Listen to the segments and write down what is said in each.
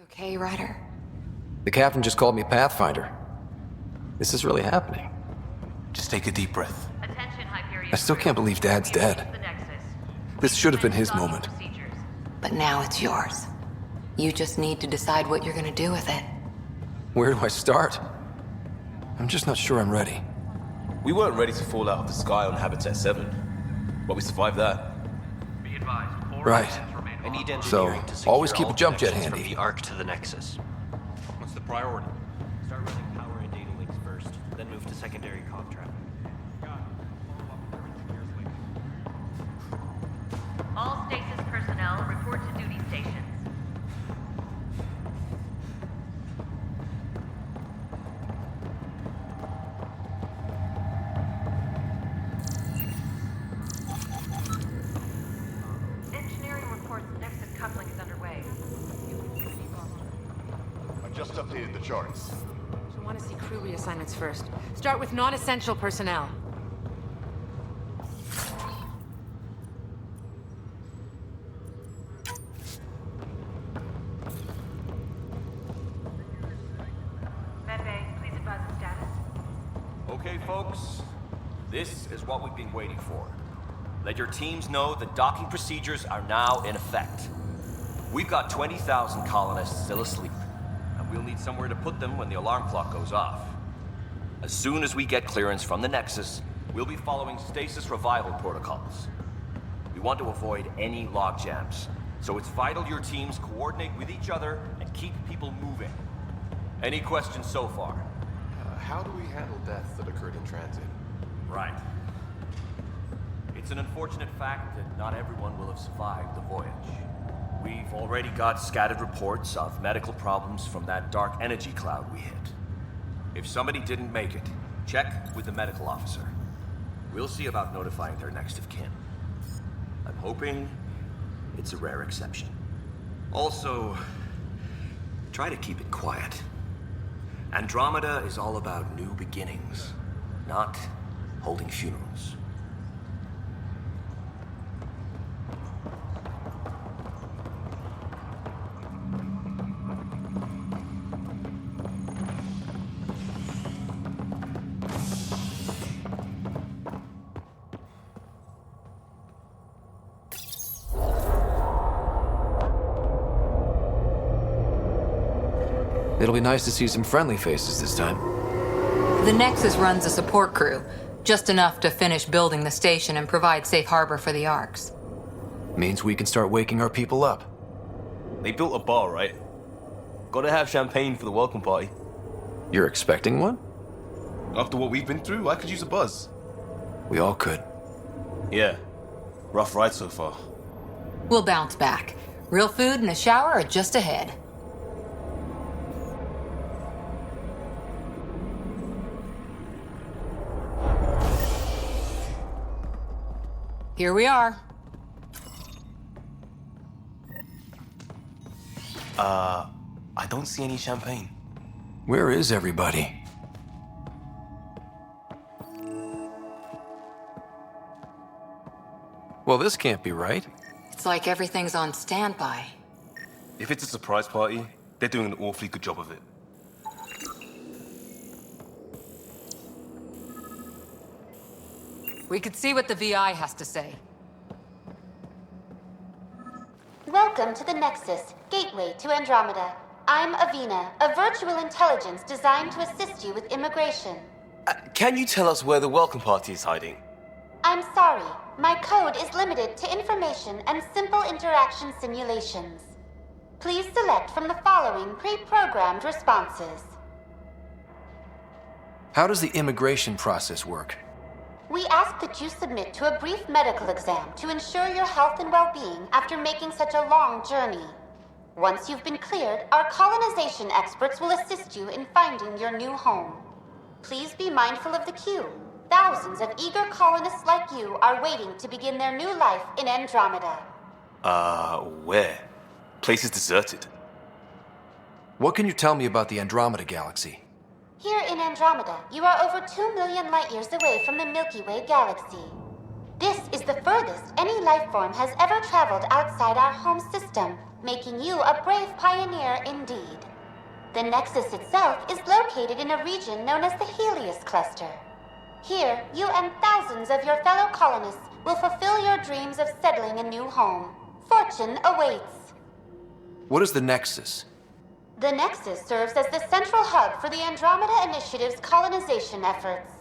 Okay, Ryder? The captain just called me Pathfinder. This is really happening. Just take a deep breath. I still can't believe Dad's dead. This should have been his moment. But now it's yours. You just need to decide what you're gonna do with it. Where do I start? I'm just not sure I'm ready. We weren't ready to fall out of the sky on Habitat 7, but we survived that. Be advised, Right. I need engineering So, to secure always keep all a jump jet connections handy. From the Ark to the Nexus. What's the priority? Start running power and data links first, then move to secondary comm traffic. All stasis personnel report to duty stations. Engineering reports Nexus coupling is underway. I just updated the charts. I want to see crew reassignments first. Start with non-essential personnel. Medbay, please advise the status. Okay, folks. This is what we've been waiting for. Let your teams know that docking procedures are now in effect. We've got 20,000 colonists still asleep, and we'll need somewhere to put them when the alarm clock goes off. As soon as we get clearance from the Nexus, we'll be following stasis revival protocols. We want to avoid any logjams, so it's vital your teams coordinate with each other and keep people moving. Any questions so far? How do we handle deaths that occurred in transit? Right. It's an unfortunate fact that not everyone will have survived the voyage. We've already got scattered reports of medical problems from that dark energy cloud we hit. If somebody didn't make it, check with the medical officer. We'll see about notifying their next of kin. I'm hoping it's a rare exception. Also, try to keep it quiet. Andromeda is all about new beginnings, not holding funerals. It'll be nice to see some friendly faces this time. The Nexus runs a support crew, just enough to finish building the station and provide safe harbor for the Arks. Means we can start waking our people up. They built a bar, right? Gotta have champagne for the welcome party. You're expecting one? After what we've been through, I could use a buzz. We all could. Yeah. Rough ride so far. We'll bounce back. Real food and a shower are just ahead. Here we are. I don't see any champagne. Where is everybody? Well, this can't be right. It's like everything's on standby. If it's a surprise party, they're doing an awfully good job of it. We could see what the VI has to say. Welcome to the Nexus, gateway to Andromeda. I'm Avina, a virtual intelligence designed to assist you with immigration. Can you tell us where the welcome party is hiding? I'm sorry, my code is limited to information and simple interaction simulations. Please select from the following pre-programmed responses. How does the immigration process work? We ask that you submit to a brief medical exam to ensure your health and well-being after making such a long journey. Once you've been cleared, our colonization experts will assist you in finding your new home. Please be mindful of the queue. Thousands of eager colonists like you are waiting to begin their new life in Andromeda. Where? Place is deserted. What can you tell me about the Andromeda galaxy? Here in Andromeda, you are over 2 million light years away from the Milky Way galaxy. This is the furthest any life form has ever traveled outside our home system, making you a brave pioneer indeed. The Nexus itself is located in a region known as the Helios Cluster. Here, you and thousands of your fellow colonists will fulfill your dreams of settling a new home. Fortune awaits. What is the Nexus? The Nexus serves as the central hub for the Andromeda Initiative's colonization efforts.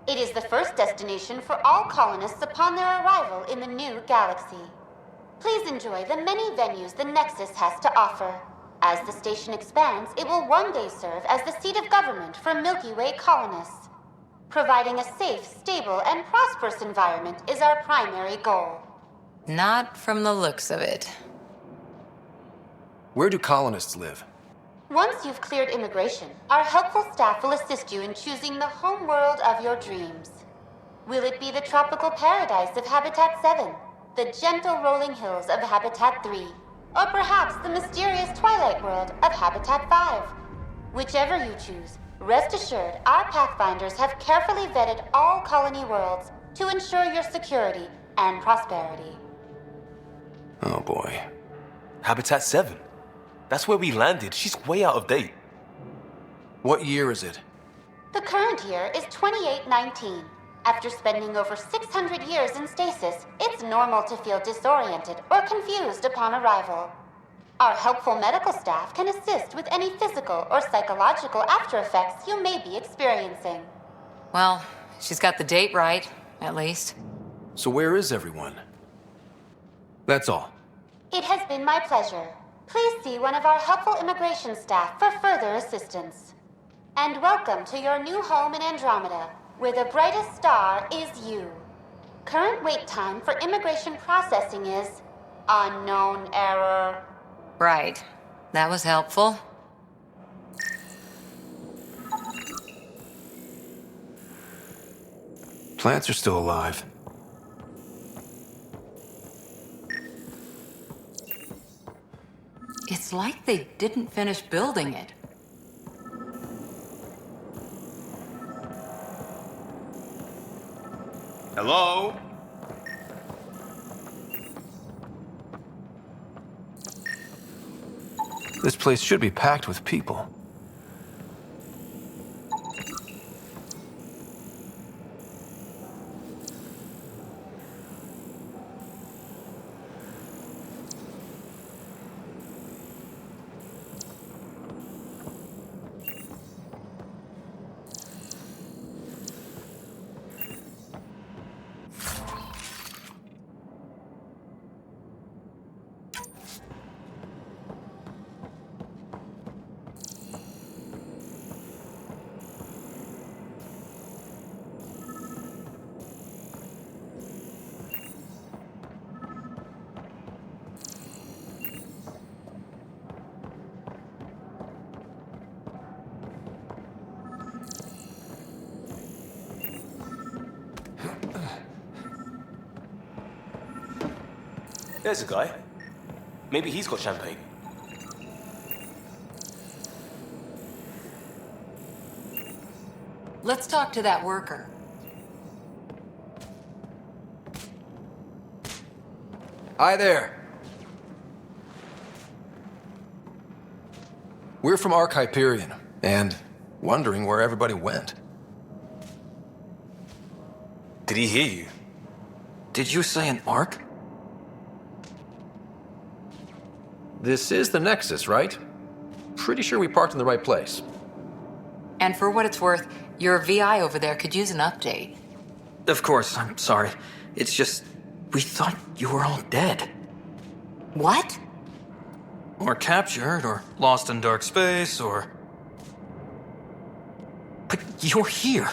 It is the first destination for all colonists upon their arrival in the new galaxy. Please enjoy the many venues the Nexus has to offer. As the station expands, it will one day serve as the seat of government for Milky Way colonists. Providing a safe, stable, and prosperous environment is our primary goal. Not from the looks of it. Where do colonists live? Once you've cleared immigration, our helpful staff will assist you in choosing the home world of your dreams. Will it be the tropical paradise of Habitat 7, the gentle rolling hills of Habitat 3, or perhaps the mysterious twilight world of Habitat 5? Whichever you choose, rest assured our Pathfinders have carefully vetted all colony worlds to ensure your security and prosperity. Oh boy. Habitat 7. That's where we landed. She's way out of date. What year is it? The current year is 2819. After spending over 600 years in stasis, it's normal to feel disoriented or confused upon arrival. Our helpful medical staff can assist with any physical or psychological after effects you may be experiencing. Well, she's got the date right, at least. So where is everyone? That's all. It has been my pleasure. Please see one of our helpful immigration staff for further assistance. And welcome to your new home in Andromeda, where the brightest star is you. Current wait time for immigration processing is unknown error. Right. That was helpful. Plants are still alive. It's like they didn't finish building it. Hello? This place should be packed with people. There's a guy. Maybe he's got champagne. Let's talk to that worker. Hi there. We're from Ark Hyperion, and wondering where everybody went. Did he hear you? Did you say an Ark? This is the Nexus, right? Pretty sure we parked in the right place. And for what it's worth, your VI over there could use an update. Of course, I'm sorry. It's just, we thought you were all dead. What? Or captured, or lost in dark space, or... But you're here.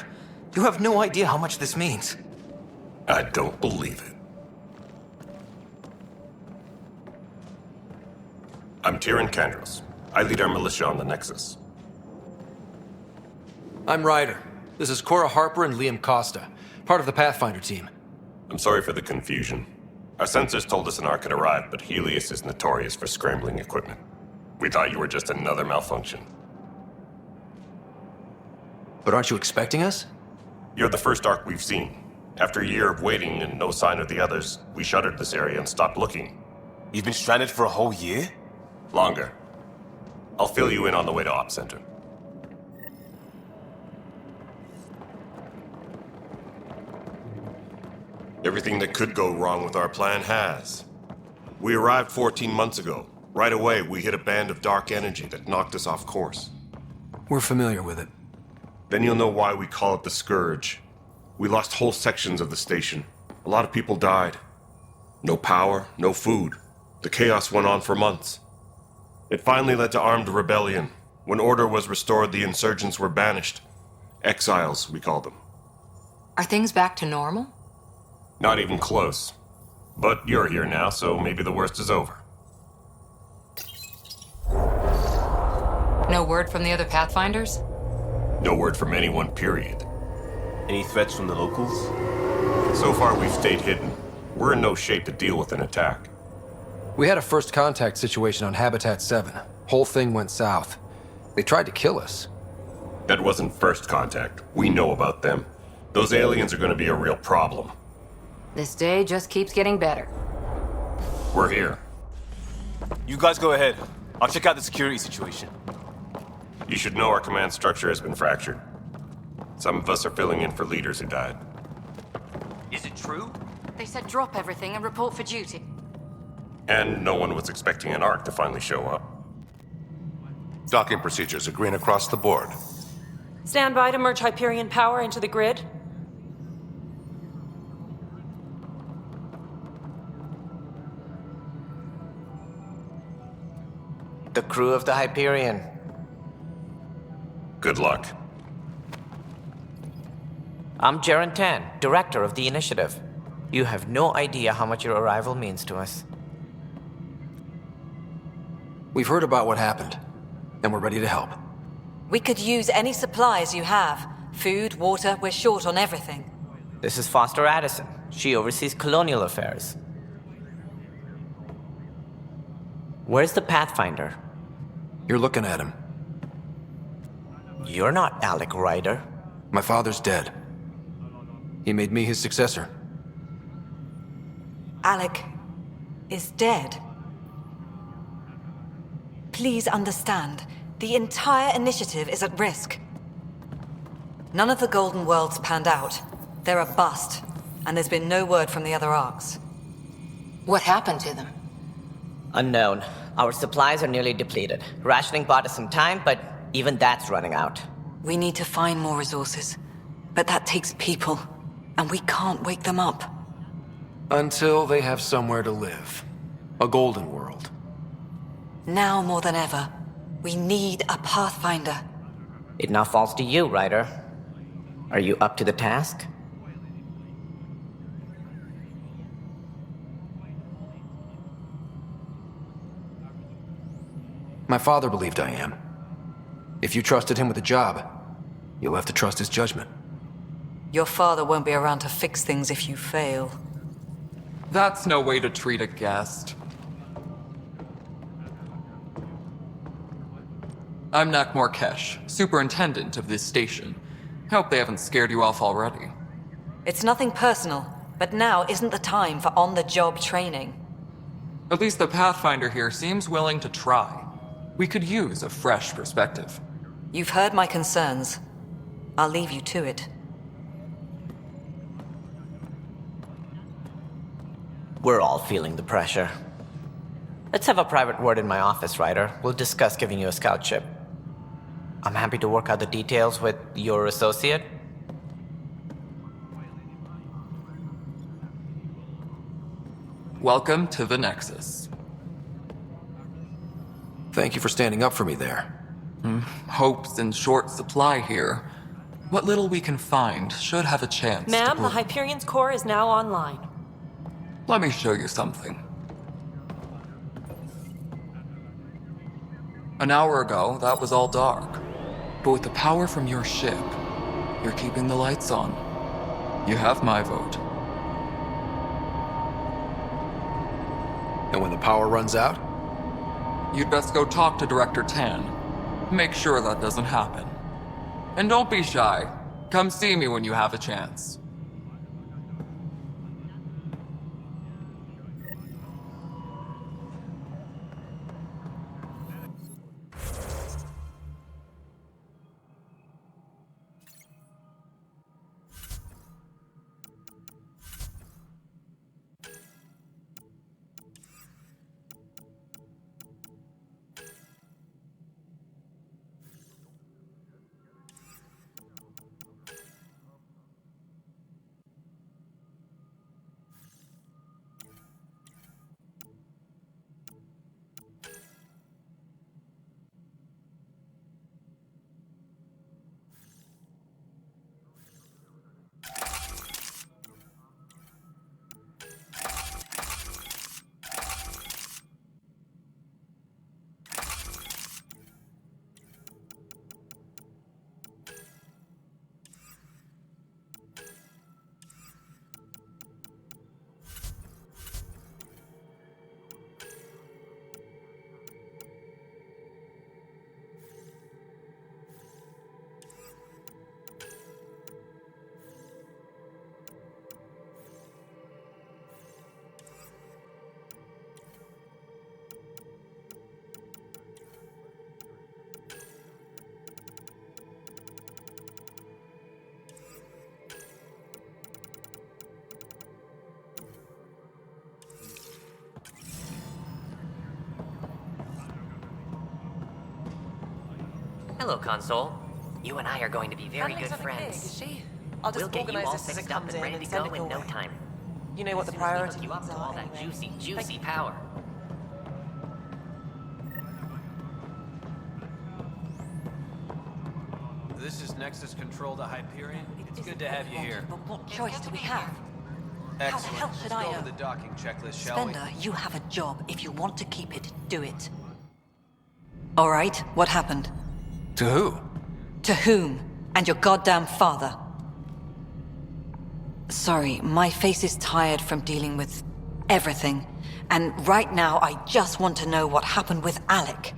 You have no idea how much this means. I don't believe it. I'm Tyrion Kandros. I lead our militia on the Nexus. I'm Ryder. This is Cora Harper and Liam Costa, part of the Pathfinder team. I'm sorry for the confusion. Our sensors told us an Ark had arrived, but Helios is notorious for scrambling equipment. We thought you were just another malfunction. But aren't you expecting us? You're the first Ark we've seen. After a year of waiting and no sign of the others, we shuttered this area and stopped looking. You've been stranded for a whole year? Longer. I'll fill you in on the way to Op Center. Everything that could go wrong with our plan has. We arrived 14 months ago. Right away, we hit a band of dark energy that knocked us off course. We're familiar with it. Then you'll know why we call it the Scourge. We lost whole sections of the station. A lot of people died. No power, no food. The chaos went on for months. It finally led to armed rebellion. When order was restored, the insurgents were banished. Exiles, we call them. Are things back to normal? Not even close. But you're here now, so maybe the worst is over. No word from the other Pathfinders? No word from anyone, period. Any threats from the locals? So far, we've stayed hidden. We're in no shape to deal with an attack. We had a first contact situation on Habitat 7. Whole thing went south. They tried to kill us. That wasn't first contact. We know about them. Those aliens are going to be a real problem. This day just keeps getting better. We're here. You guys go ahead. I'll check out the security situation. You should know our command structure has been fractured. Some of us are filling in for leaders who died. Is it true? They said drop everything and report for duty. And no one was expecting an Ark to finally show up. Docking procedures are green across the board. Stand by to merge Hyperion power into the grid. The crew of the Hyperion. Good luck. I'm Jaren Tan, director of the initiative. You have no idea how much your arrival means to us. We've heard about what happened, and we're ready to help. We could use any supplies you have. Food, water, we're short on everything. This is Foster Addison. She oversees colonial affairs. Where's the Pathfinder? You're looking at him. You're not Alec Ryder. My father's dead. He made me his successor. Alec is dead. Please understand, the entire initiative is at risk. None of the Golden Worlds panned out. They're a bust, and there's been no word from the other arcs. What happened to them? Unknown. Our supplies are nearly depleted. Rationing bought us some time, but even that's running out. We need to find more resources, but that takes people, and we can't wake them up. Until they have somewhere to live. A golden world. Now more than ever, we need a Pathfinder. It now falls to you, Ryder. Are you up to the task? My father believed I am. If you trusted him with a job, you'll have to trust his judgment. Your father won't be around to fix things if you fail. That's no way to treat a guest. I'm Nak Morkesh, superintendent of this station. Hope they haven't scared you off already. It's nothing personal, but now isn't the time for on-the-job training. At least the Pathfinder here seems willing to try. We could use a fresh perspective. You've heard my concerns. I'll leave you to it. We're all feeling the pressure. Let's have a private word in my office, Ryder. We'll discuss giving you a scout ship. I'm happy to work out the details with your associate. Welcome to the Nexus. Thank you for standing up for me there. Hope's in short supply here. What little we can find should have a chance to Ma'am, prove- the Hyperion's core is now online. Let me show you something. An hour ago, that was all dark. But with the power from your ship, you're keeping the lights on. You have my vote. And when the power runs out? You'd best go talk to Director Tan. Make sure that doesn't happen. And don't be shy. Come see me when you have a chance. Hello, Console. You and I are going to be very Handling good something friends. big, is she? I'll just We'll get you organize all this as it fixed up comes and in ready to send go it in your no way. time. You know what the As soon as we priorities hook you up to are all that anyway. juicy power. This is Nexus Control to Hyperion. It's good to have you here. But what choice do we have? Excellent. How the hell should Let's I go know? over the docking checklist, shall we? Spender, you have a job. If you want to keep it, do it. All right, what happened? To who? To whom? And your goddamn father. Sorry, my face is tired from dealing with everything. And right now, I just want to know what happened with Alec.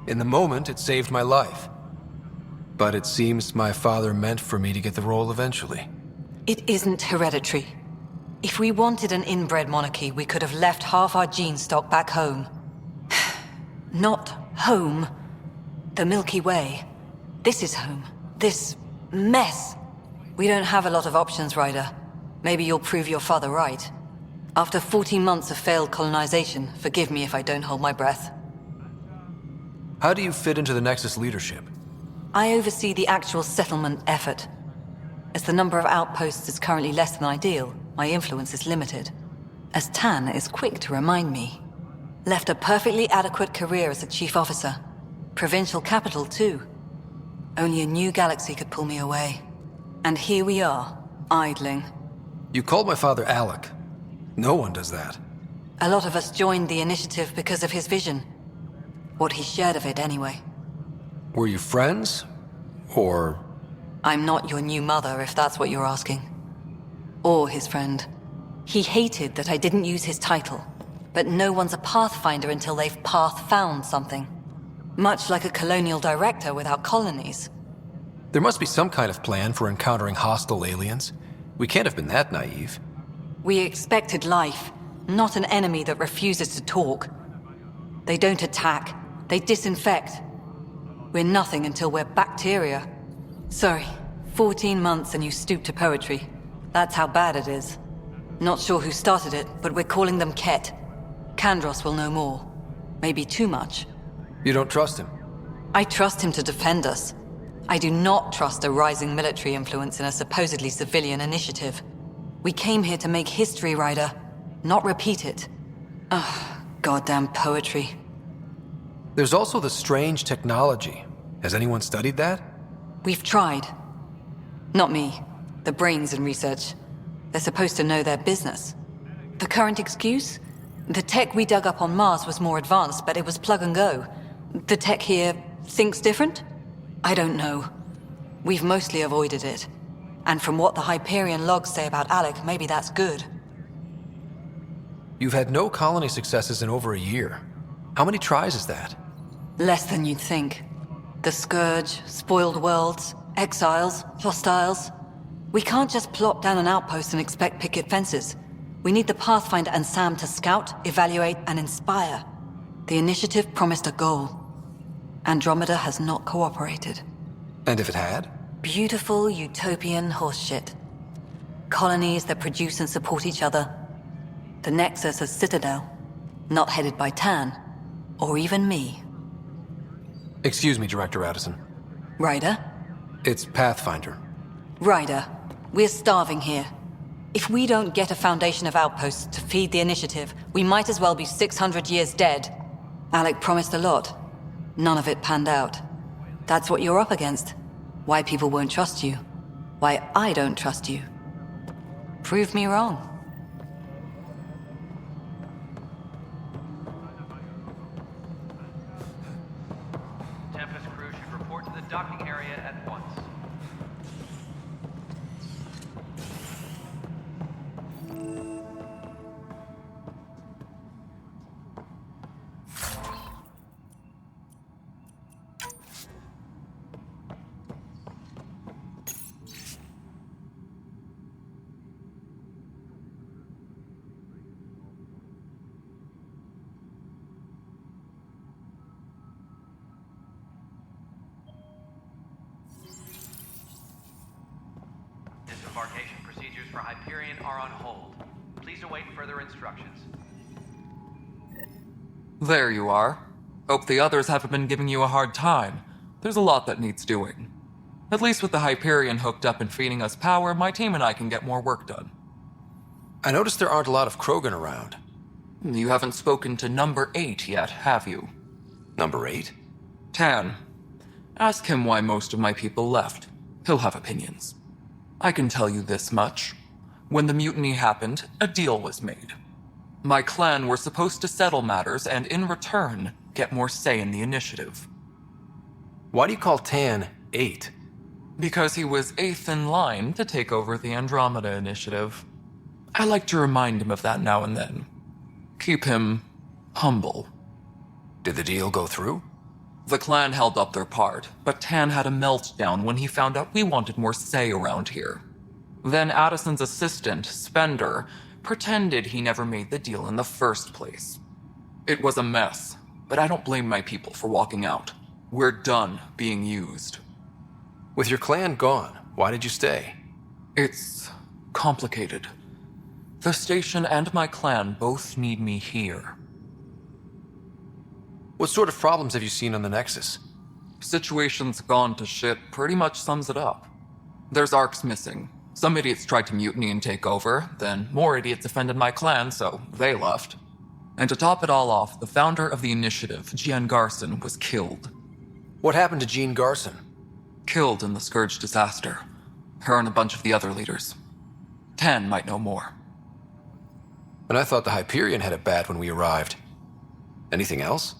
In the moment, it saved my life. But it seems my father meant for me to get the role eventually. It isn't hereditary. If we wanted an inbred monarchy, we could have left half our gene stock back home. Not home. The Milky Way. This is home. This mess. We don't have a lot of options, Ryder. Maybe you'll prove your father right. After 14 months of failed colonization, forgive me if I don't hold my breath. How do you fit into the Nexus leadership? I oversee the actual settlement effort. As the number of outposts is currently less than ideal, my influence is limited. As Tan is quick to remind me. Left a perfectly adequate career as a chief officer. Provincial capital, too. Only a new galaxy could pull me away. And here we are, idling. You called my father Alec. No one does that. A lot of us joined the initiative because of his vision. What he shared of it, anyway. Were you friends? Or... I'm not your new mother, if that's what you're asking. Or his friend. He hated that I didn't use his title. But no one's a Pathfinder until they've path-found something. Much like a colonial director without colonies. There must be some kind of plan for encountering hostile aliens. We can't have been that naive. We expected life, not an enemy that refuses to talk. They don't attack, they disinfect. We're nothing until we're bacteria. Sorry, 14 months and you stoop to poetry. That's how bad it is. Not sure who started it, but we're calling them Ket. Kandros will know more. Maybe too much. You don't trust him? I trust him to defend us. I do not trust a rising military influence in a supposedly civilian initiative. We came here to make history, Ryder, not repeat it. Ugh, goddamn poetry. There's also the strange technology. Has anyone studied that? We've tried. Not me. The brains in research. They're supposed to know their business. The current excuse? The tech we dug up on Mars was more advanced, but it was plug and go. The tech here thinks different? I don't know. We've mostly avoided it. And from what the Hyperion logs say about Alec, maybe that's good. You've had no colony successes in over a year. How many tries is that? Less than you'd think. The Scourge, spoiled worlds, exiles, hostiles. We can't just plop down an outpost and expect picket fences. We need the Pathfinder and Sam to scout, evaluate, and inspire. The initiative promised a goal. Andromeda has not cooperated. And if it had? Beautiful utopian horseshit. Colonies that produce and support each other. The Nexus a citadel, not headed by Tan, or even me. Excuse me, Director Addison. Ryder? It's Pathfinder. Ryder, we're starving here. If we don't get a foundation of outposts to feed the initiative, we might as well be 600 years dead. Alec promised a lot. None of it panned out. That's what you're up against. Why people won't trust you. Why I don't trust you. Prove me wrong. Tempest crew should report to the docking area at once. Disembarkation procedures for Hyperion are on hold. Please await further instructions. There you are. Hope the others haven't been giving you a hard time. There's a lot that needs doing. At least with the Hyperion hooked up and feeding us power, my team and I can get more work done. I noticed there aren't a lot of Krogan around. You haven't spoken to number 8 yet, have you? Number 8? Tan. Ask him why most of my people left. He'll have opinions. I can tell you this much. When the mutiny happened, a deal was made. My clan were supposed to settle matters and, in return, get more say in the initiative. Why do you call Tan 8? Because he was 8th in line to take over the Andromeda initiative. I like to remind him of that now and then. Keep him humble. Did the deal go through? The clan held up their part, but Tan had a meltdown when he found out we wanted more say around here. Then Addison's assistant, Spender, pretended he never made the deal in the first place. It was a mess, but I don't blame my people for walking out. We're done being used. With your clan gone, why did you stay? It's complicated. The station and my clan both need me here. What sort of problems have you seen on the Nexus? Situation's gone to shit pretty much sums it up. There's arcs missing. Some idiots tried to mutiny and take over, then more idiots offended my clan, so they left. And to top it all off, the founder of the initiative, Jean Garson, was killed. What happened to Jean Garson? Killed in the Scourge disaster. Her and a bunch of the other leaders. Tan might know more. And I thought the Hyperion had it bad when we arrived. Anything else?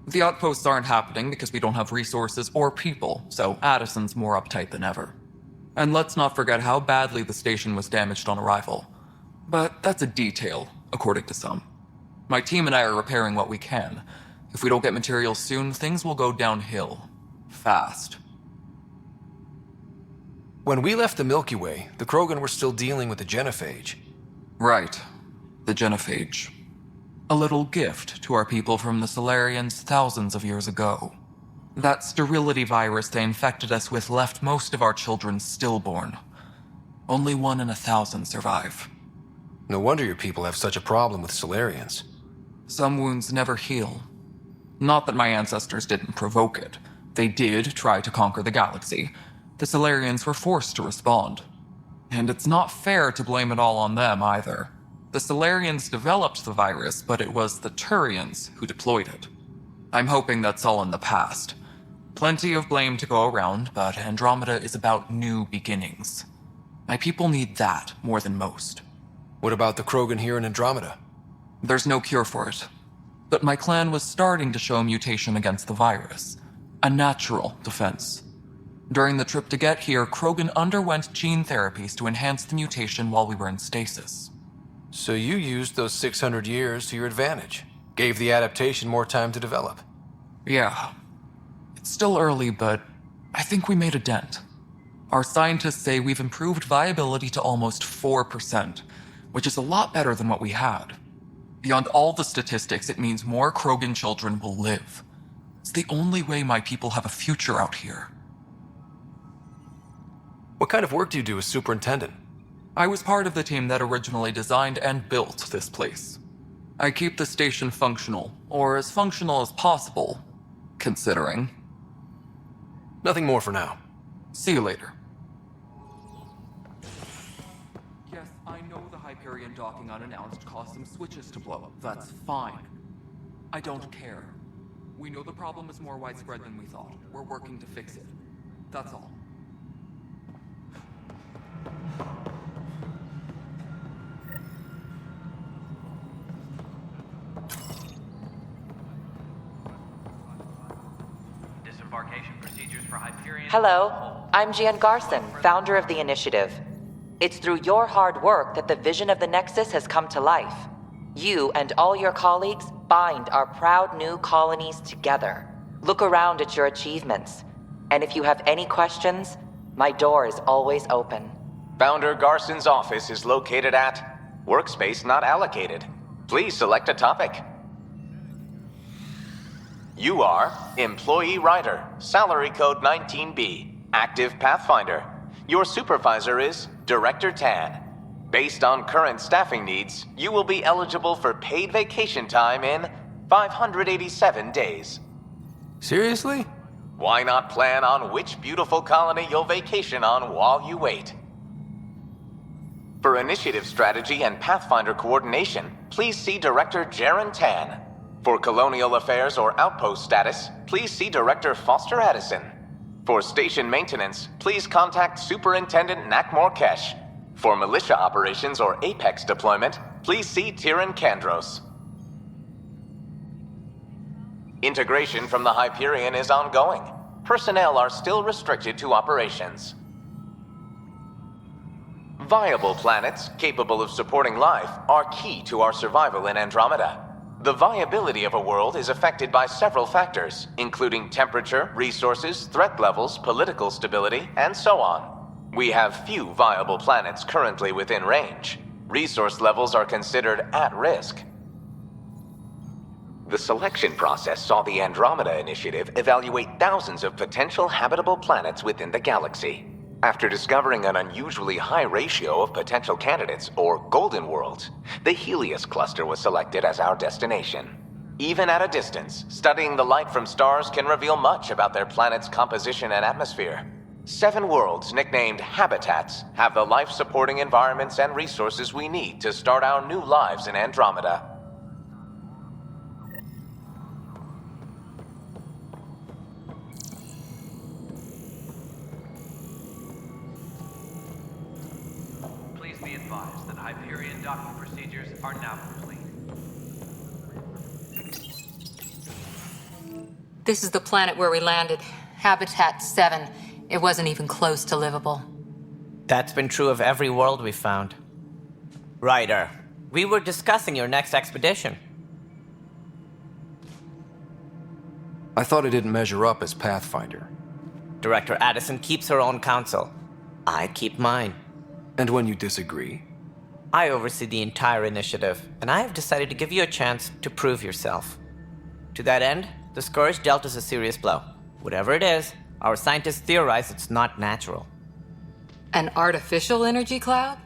The outposts aren't happening because we don't have resources or people, so Addison's more uptight than ever. And let's not forget how badly the station was damaged on arrival. But that's a detail, according to some. My team and I are repairing what we can. If we don't get materials soon, things will go downhill. Fast. When we left the Milky Way, the Krogan were still dealing with the genophage. Right. The genophage. A little gift to our people from the Solarians thousands of years ago. That sterility virus they infected us with left most of our children stillborn. Only 1 in 1,000 survive. No wonder your people have such a problem with Solarians. Some wounds never heal. Not that my ancestors didn't provoke it. They did try to conquer the galaxy. The Solarians were forced to respond. And it's not fair to blame it all on them either. The Solarians developed the virus, but it was the Turians who deployed it. I'm hoping that's all in the past. Plenty of blame to go around, but Andromeda is about new beginnings. My people need that more than most. What about the Krogan here in Andromeda? There's no cure for it. But my clan was starting to show a mutation against the virus. A natural defense. During the trip to get here, Krogan underwent gene therapies to enhance the mutation while we were in stasis. So you used those 600 years to your advantage. Gave the adaptation more time to develop. Yeah. It's still early, but I think we made a dent. Our scientists say we've improved viability to almost 4%, which is a lot better than what we had. Beyond all the statistics, it means more Krogan children will live. It's the only way my people have a future out here. What kind of work do you do as superintendent? I was part of the team that originally designed and built this place. I keep the station functional, or as functional as possible, considering. Nothing more for now. See you later. Yes, I know the Hyperion docking unannounced caused some switches to blow up. That's fine. I don't care. We know the problem is more widespread than we thought. We're working to fix it. That's all. Disembarkation procedures for Hyperion. Hello, I'm Jean Garson, founder of the initiative. It's through your hard work that the vision of the Nexus has come to life. You and all your colleagues bind our proud new colonies together. Look around at your achievements. And if you have any questions, my door is always open. Founder Garson's office is located at Workspace Not Allocated. Please select a topic. You are Employee Ryder, Salary Code 19B, Active Pathfinder. Your supervisor is Director Tan. Based on current staffing needs, you will be eligible for paid vacation time in 587 days. Seriously? Why not plan on which beautiful colony you'll vacation on while you wait? For initiative strategy and Pathfinder coordination, please see Director Jaren Tan. For colonial affairs or outpost status, please see Director Foster Addison. For station maintenance, please contact Superintendent Nakmor Kesh. For militia operations or Apex deployment, please see Tyran Kandros. Integration from the Hyperion is ongoing. Personnel are still restricted to operations. Viable planets capable of supporting life are key to our survival in Andromeda. The viability of a world is affected by several factors, including temperature, resources, threat levels, political stability, and so on. We have few viable planets currently within range. Resource levels are considered at risk. The selection process saw the Andromeda Initiative evaluate thousands of potential habitable planets within the galaxy. After discovering an unusually high ratio of potential candidates, or golden worlds, the Helios cluster was selected as our destination. Even at a distance, studying the light from stars can reveal much about their planet's composition and atmosphere. 7 worlds, nicknamed habitats, have the life-supporting environments and resources we need to start our new lives in Andromeda. Be advised that Hyperion docking procedures are now complete. This is the planet where we landed. Habitat 7. It wasn't even close to livable. That's been true of every world we've found. Ryder, we were discussing your next expedition. I thought it didn't measure up as Pathfinder. Director Addison keeps her own counsel. I keep mine. And when you disagree? I oversee the entire initiative, and I have decided to give you a chance to prove yourself. To that end, the Scourge dealt us a serious blow. Whatever it is, our scientists theorize it's not natural. An artificial energy cloud?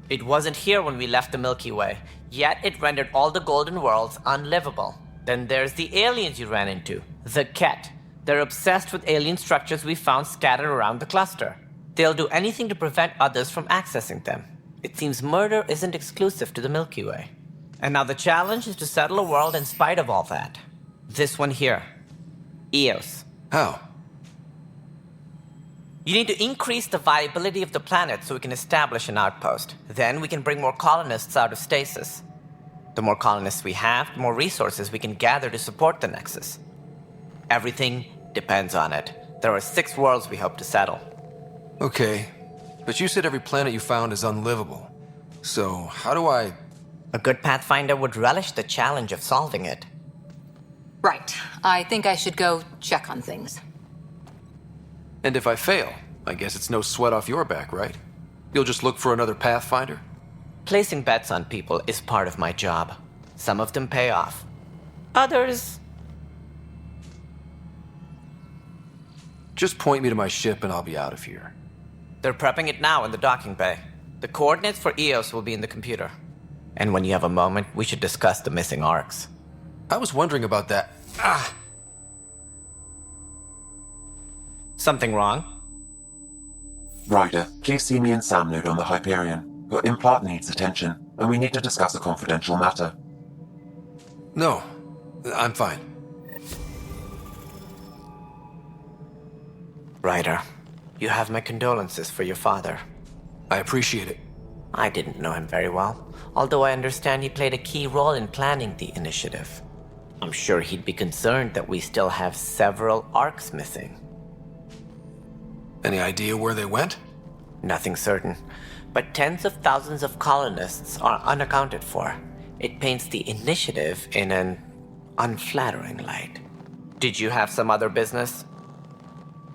It wasn't here when we left the Milky Way, yet it rendered all the golden worlds unlivable. Then there's the aliens you ran into, the Ket. They're obsessed with alien structures we found scattered around the cluster. They'll do anything to prevent others from accessing them. It seems murder isn't exclusive to the Milky Way. And now the challenge is to settle a world in spite of all that. This one here. Eos. How? You need to increase the viability of the planet so we can establish an outpost. Then we can bring more colonists out of stasis. The more colonists we have, the more resources we can gather to support the Nexus. Everything depends on it. There are 6 worlds we hope to settle. Okay, but you said every planet you found is unlivable. So, how do I... A good Pathfinder would relish the challenge of solving it. Right. I think I should go check on things. And if I fail, I guess it's no sweat off your back, right? You'll just look for another Pathfinder? Placing bets on people is part of my job. Some of them pay off. Others... Just point me to my ship and I'll be out of here. They're prepping it now in the docking bay. The coordinates for Eos will be in the computer. And when you have a moment, we should discuss the missing arcs. I was wondering about that. Ah! Something wrong? Ryder, please see me and Sam Node on the Hyperion. Your implant needs attention, and we need to discuss a confidential matter. No, I'm fine. Ryder, you have my condolences for your father. I appreciate it. I didn't know him very well, although I understand he played a key role in planning the initiative. I'm sure he'd be concerned that we still have several arcs missing. Any idea where they went? Nothing certain, but tens of thousands of colonists are unaccounted for. It paints the initiative in an unflattering light. Did you have some other business?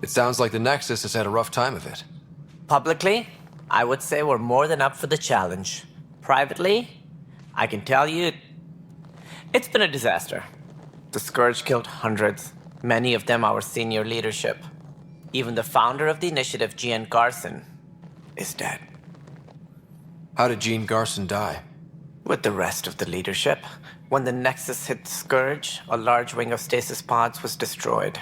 It sounds like the Nexus has had a rough time of it. Publicly, I would say we're more than up for the challenge. Privately, I can tell you, it's been a disaster. The Scourge killed hundreds, many of them our senior leadership. Even the founder of the initiative, Jean Garson, is dead. How did Jean Garson die? With the rest of the leadership, When the Nexus hit the Scourge, a large wing of stasis pods was destroyed.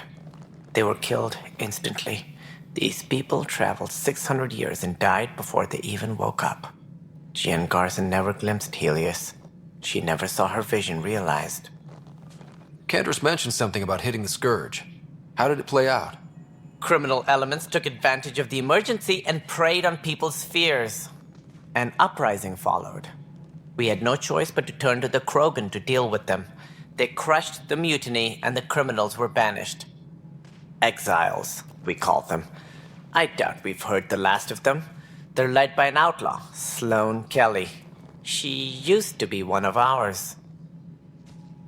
They were killed instantly. These people traveled 600 years and died before they even woke up. Jean Garson never glimpsed Helios. She never saw her vision realized. Cantor's mentioned something about hitting the Scourge. How did it play out? Criminal elements took advantage of the emergency and preyed on people's fears. An uprising followed. We had no choice but to turn to the Krogan to deal with them. They crushed the mutiny and the criminals were banished. Exiles, we call them. I doubt we've heard the last of them. They're led by an outlaw, Sloane Kelly. She used to be one of ours.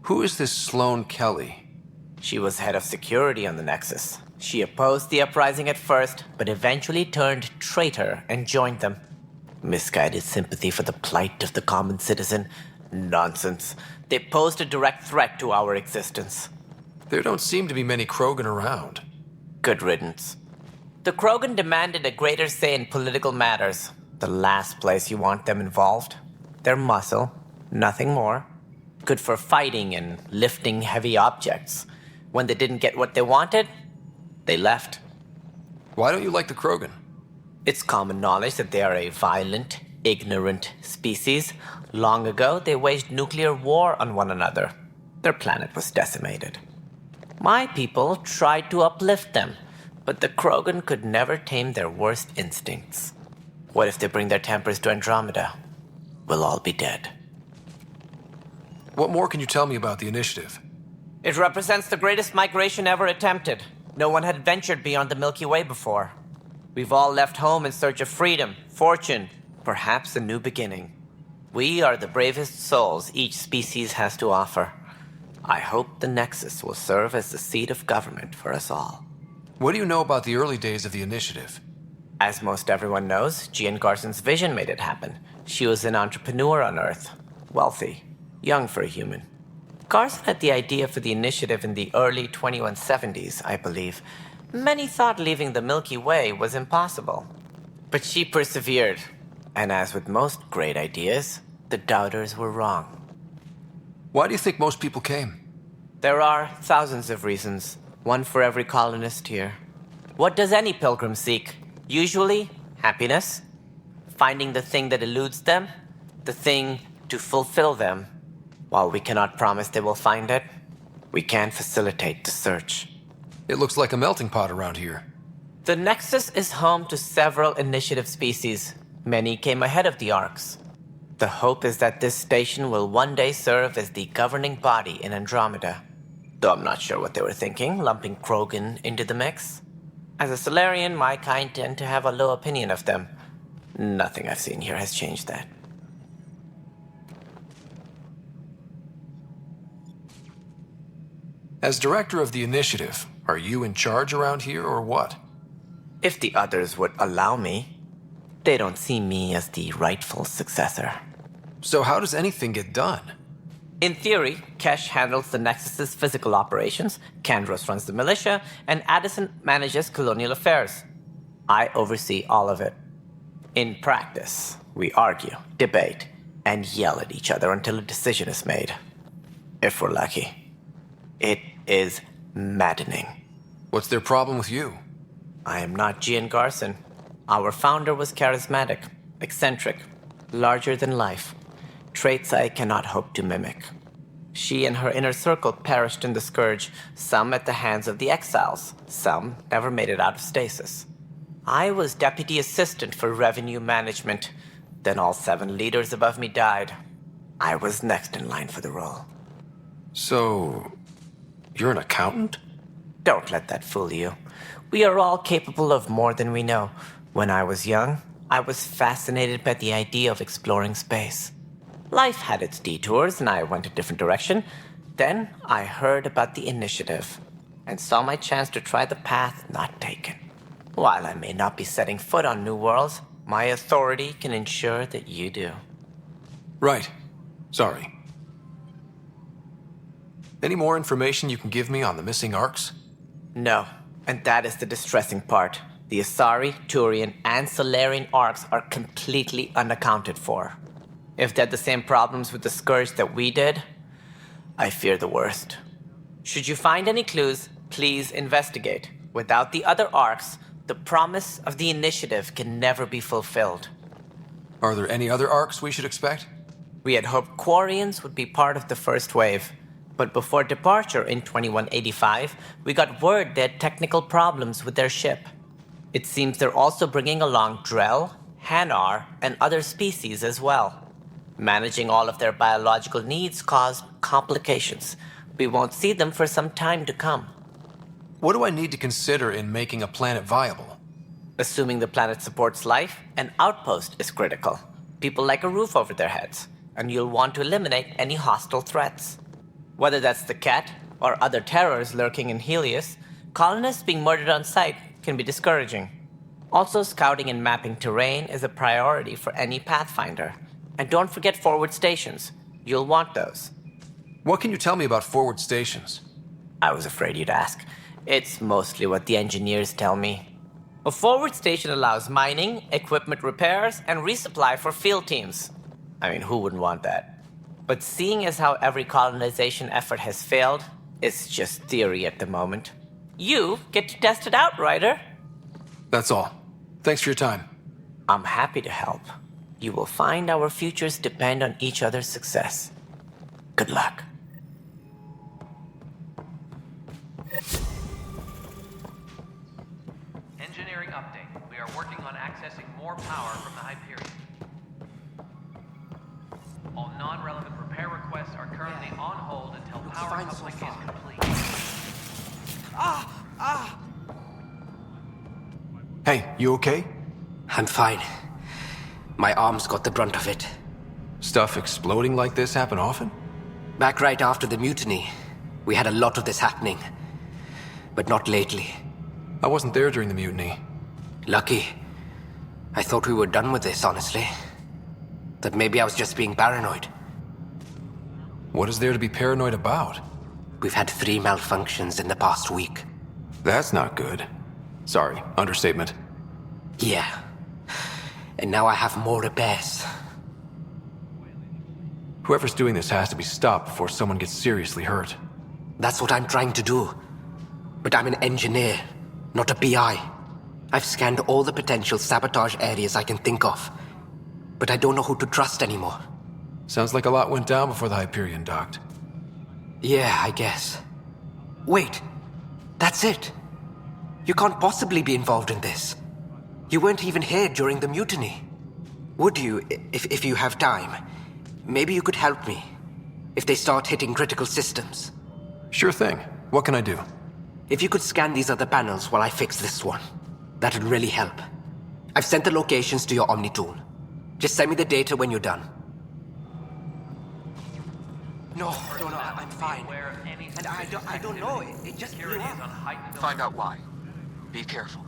Who is this Sloane Kelly? She was head of security on the Nexus. She opposed the uprising at first, but eventually turned traitor and joined them. Misguided sympathy for the plight of the common citizen? Nonsense. They posed a direct threat to our existence. There don't seem to be many Krogan around. Good riddance. The Krogan demanded a greater say in political matters. The last place you want them involved. Their muscle, nothing more. Good for fighting and lifting heavy objects. When they didn't get what they wanted, they left. Why don't you like the Krogan? It's common knowledge that they are a violent, ignorant species. Long ago, they waged nuclear war on one another. Their planet was decimated. My people tried to uplift them, but the Krogan could never tame their worst instincts. What if they bring their tempers to Andromeda? We'll all be dead. What more can you tell me about the initiative? It represents the greatest migration ever attempted. No one had ventured beyond the Milky Way before. We've all left home in search of freedom, fortune, perhaps a new beginning. We are the bravest souls each species has to offer. I hope the Nexus will serve as the seat of government for us all. What do you know about the early days of the initiative? As most everyone knows, Jean Garson's vision made it happen. She was an entrepreneur on Earth. Wealthy. Young for a human. Garson had the idea for the initiative in the early 2170s, I believe. Many thought leaving the Milky Way was impossible. But she persevered. And as with most great ideas, the doubters were wrong. Why do you think most people came? There are thousands of reasons, one for every colonist here. What does any pilgrim seek? Usually, happiness. Finding the thing that eludes them. The thing to fulfill them. While we cannot promise they will find it, we can facilitate the search. It looks like a melting pot around here. The Nexus is home to several initiative species. Many came ahead of the Arks. The hope is that this station will one day serve as the governing body in Andromeda. Though I'm not sure what they were thinking, lumping Krogan into the mix. As a Solarian, my kind tend to have a low opinion of them. Nothing I've seen here has changed that. As director of the initiative, are you in charge around here or what? If the others would allow me. They don't see me as the rightful successor. So how does anything get done? In theory, Kesh handles the Nexus's physical operations, Kandros runs the militia, and Addison manages colonial affairs. I oversee all of it. In practice, we argue, debate, and yell at each other until a decision is made. If we're lucky. It is maddening. What's their problem with you? I am not Jean Garson. Our founder was charismatic, eccentric, larger than life. Traits I cannot hope to mimic. She and her inner circle perished in the Scourge, some at the hands of the exiles, some never made it out of stasis. I was deputy assistant for revenue management. Then all 7 leaders above me died. I was next in line for the role. So, you're an accountant? Don't let that fool you. We are all capable of more than we know. When I was young, I was fascinated by the idea of exploring space. Life had its detours, and I went a different direction. Then I heard about the initiative, and saw my chance to try the path not taken. While I may not be setting foot on new worlds, my authority can ensure that you do. Right. Sorry. Any more information you can give me on the missing Arks? No, and that is the distressing part. The Asari, Turian, and Solarian Arks are completely unaccounted for. If they had the same problems with the Scourge that we did, I fear the worst. Should you find any clues, please investigate. Without the other arcs, the promise of the initiative can never be fulfilled. Are there any other arcs we should expect? We had hoped Quarians would be part of the first wave, but before departure in 2185, we got word they had technical problems with their ship. It seems they're also bringing along Drell, Hanar, and other species as well. Managing all of their biological needs caused complications. We won't see them for some time to come. What do I need to consider in making a planet viable? Assuming the planet supports life, an outpost is critical. People like a roof over their heads, and you'll want to eliminate any hostile threats. Whether that's the Cat or other terrors lurking in Helios, colonists being murdered on sight can be discouraging. Also, scouting and mapping terrain is a priority for any Pathfinder. And don't forget forward stations. You'll want those. What can you tell me about forward stations? I was afraid you'd ask. It's mostly what the engineers tell me. A forward station allows mining, equipment repairs, and resupply for field teams. I mean, who wouldn't want that? But seeing as how every colonization effort has failed, it's just theory at the moment. You get to test it out, Ryder. That's all. Thanks for your time. I'm happy to help. You will find our futures depend on each other's success. Good luck. Engineering update. We are working on accessing more power from the Hyperion. All non-relevant repair requests are currently on hold until power coupling is complete. Hey, you okay? I'm fine. My arms got the brunt of it. Stuff exploding like this happen often? Back right after the mutiny, we had a lot of this happening. But not lately. I wasn't there during the mutiny. Lucky. I thought we were done with this, honestly. That maybe I was just being paranoid. What is there to be paranoid about? We've had 3 malfunctions in the past week. That's not good. Sorry, understatement. Yeah. And now I have more repairs. Whoever's doing this has to be stopped before someone gets seriously hurt. That's what I'm trying to do. But I'm an engineer, not a PI. I've scanned all the potential sabotage areas I can think of. But I don't know who to trust anymore. Sounds like a lot went down before the Hyperion docked. Yeah, I guess. Wait. That's it. You can't possibly be involved in this. You weren't even here during the mutiny. Would you, if you have time? Maybe you could help me. If they start hitting critical systems. Sure thing. What can I do? If you could scan these other panels while I fix this one, that'd really help. I've sent the locations to your Omni tool. Just send me the data when you're done. No, I'm fine. And I don't know, it just blew up. Find out why. Be careful.